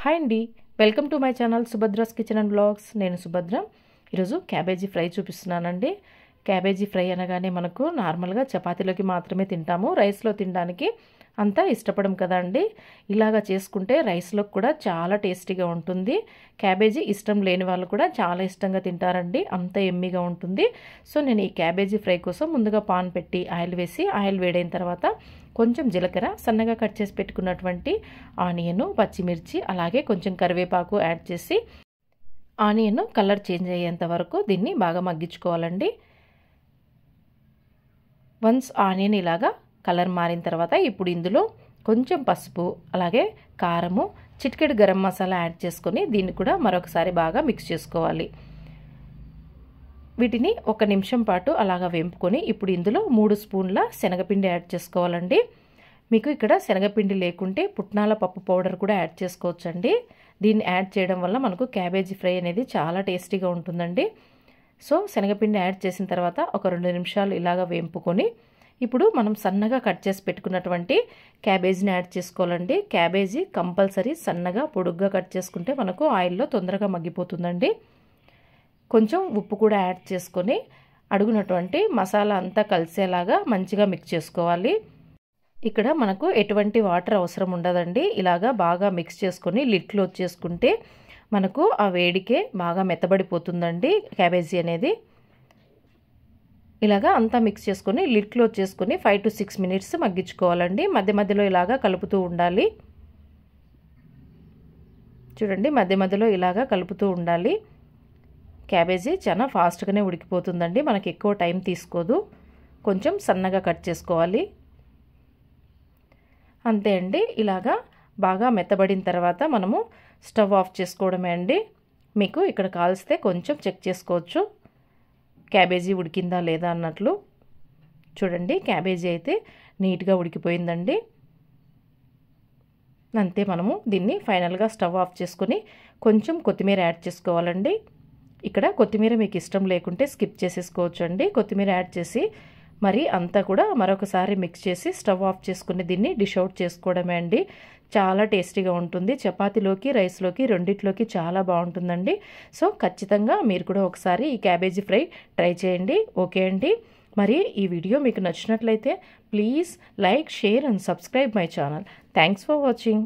Hi అండి, welcome to my channel Subhadra's kitchen and blogs. నేను సుభద్ర. ఈరోజు క్యాబేజీ ఫ్రై చూపిస్తున్నానండి. క్యాబేజీ ఫ్రై అనగానే మనకు నార్మల్గా చపాతీలోకి మాత్రమే తింటాము, రైస్లో తినడానికి అంతా ఇష్టపడం కదా అండి. ఇలాగా చేసుకుంటే రైస్లోకి కూడా చాలా టేస్టీగా ఉంటుంది. క్యాబేజీ ఇష్టం లేని వాళ్ళు కూడా చాలా ఇష్టంగా తింటారండి, అంత ఎమ్మీగా ఉంటుంది. సో నేను ఈ క్యాబేజీ ఫ్రై కోసం ముందుగా పాన్ పెట్టి ఆయిల్ వేసి, ఆయిల్ వేడైన తర్వాత కొంచెం జీలకర్ర, సన్నగా కట్ చేసి పెట్టుకున్నటువంటి ఆనియన్, పచ్చిమిర్చి, అలాగే కొంచెం కరివేపాకు యాడ్ చేసి ఆనియన్ కలర్ చేంజ్ అయ్యేంత వరకు దీన్ని బాగా మగ్గించుకోవాలండి. వన్స్ ఆనియన్ ఇలాగా కలర్ మారిన తర్వాత ఇప్పుడు ఇందులో కొంచెం పసుపు, అలాగే కారము, చిటికెడు గరం మసాలా యాడ్ చేసుకొని దీన్ని కూడా మరొకసారి బాగా మిక్స్ చేసుకోవాలి. వీటిని 1 నిమిషం పాటు అలాగా వేంపుకొని ఇప్పుడు ఇందులో 3 స్పూన్ల శనగపిండి యాడ్ చేసుకోవాలండి. మీకు ఇక్కడ శనగపిండి లేకుంటే పుట్నాల పప్పు పౌడర్ కూడా యాడ్ చేసుకోవచ్చండి. దీన్ని యాడ్ చేయడం వల్ల మనకు క్యాబేజీ ఫ్రై అనేది చాలా టేస్టీగా ఉంటుందండి. సో శనగపిండి యాడ్ చేసిన తర్వాత ఒక 2 నిమిషాలు ఇలాగా వేంపుకొని ఇప్పుడు మనం సన్నగా కట్ చేసి పెట్టుకున్నటువంటి క్యాబేజీని యాడ్ చేసుకోవాలండి. క్యాబేజీ కంపల్సరీ సన్నగా పొడుగ్గా కట్ చేసుకుంటే మనకు ఆయిల్లో తొందరగా మగ్గిపోతుందండి. కొంచెం ఉప్పు కూడా యాడ్ చేసుకొని అడుగునటువంటి మసాలా అంతా కలిసేలాగా మంచిగా మిక్స్ చేసుకోవాలి. ఇక్కడ మనకు ఎటువంటి వాటర్ అవసరం ఉండదండి. ఇలాగా బాగా మిక్స్ చేసుకొని లిడ్ క్లోజ్ చేసుకుంటే మనకు ఆ వేడికే బాగా మెత్తబడిపోతుందండి క్యాబేజీ అనేది. ఇలాగా అంతా మిక్స్ చేసుకొని లిడ్ క్లోజ్ చేసుకొని 5 to 6 మినిట్స్ మగ్గించుకోవాలండి. మధ్య మధ్యలో ఇలాగా కలుపుతూ ఉండాలి. చూడండి, మధ్య మధ్యలో ఇలాగా కలుపుతూ ఉండాలి. క్యాబేజీ చాలా ఫాస్ట్గానే ఉడికిపోతుందండి, మనకి ఎక్కువ టైం తీసుకోదు. కొంచెం సన్నగా కట్ చేసుకోవాలి. అంతే అండి. ఇలాగా బాగా మెత్తబడిన తర్వాత మనము స్టవ్ ఆఫ్ చేసుకోవడమే అండి. మీకు ఇక్కడ కాల్స్తే కొంచెం చెక్ చేసుకోవచ్చు క్యాబేజీ ఉడికిందా లేదా అన్నట్లు. చూడండి, క్యాబేజీ అయితే నీట్గా ఉడికిపోయిందండి. అంతే, మనము దీన్ని ఫైనల్గా స్టవ్ ఆఫ్ చేసుకొని కొంచెం కొత్తిమీర యాడ్ చేసుకోవాలండి. ఇక్కడ కొత్తిమీర మీకు ఇష్టం లేకుంటే స్కిప్ చేసేసుకోవచ్చు అండి. కొత్తిమీర యాడ్ చేసి మరి అంతా కూడా మరొకసారి మిక్స్ చేసి స్టవ్ ఆఫ్ చేసుకుని దీన్ని డిష్ అవుట్ చేసుకోవడమే అండి. చాలా టేస్టీగా ఉంటుంది. చపాతీలోకి, రైస్లోకి, రెండిట్లోకి చాలా బాగుంటుందండి. సో ఖచ్చితంగా మీరు కూడా ఒకసారి ఈ క్యాబేజీ ఫ్రై ట్రై చేయండి. ఓకే అండి. మరి ఈ వీడియో మీకు నచ్చినట్లయితే please like, share and subscribe my channel. Thanks for watching.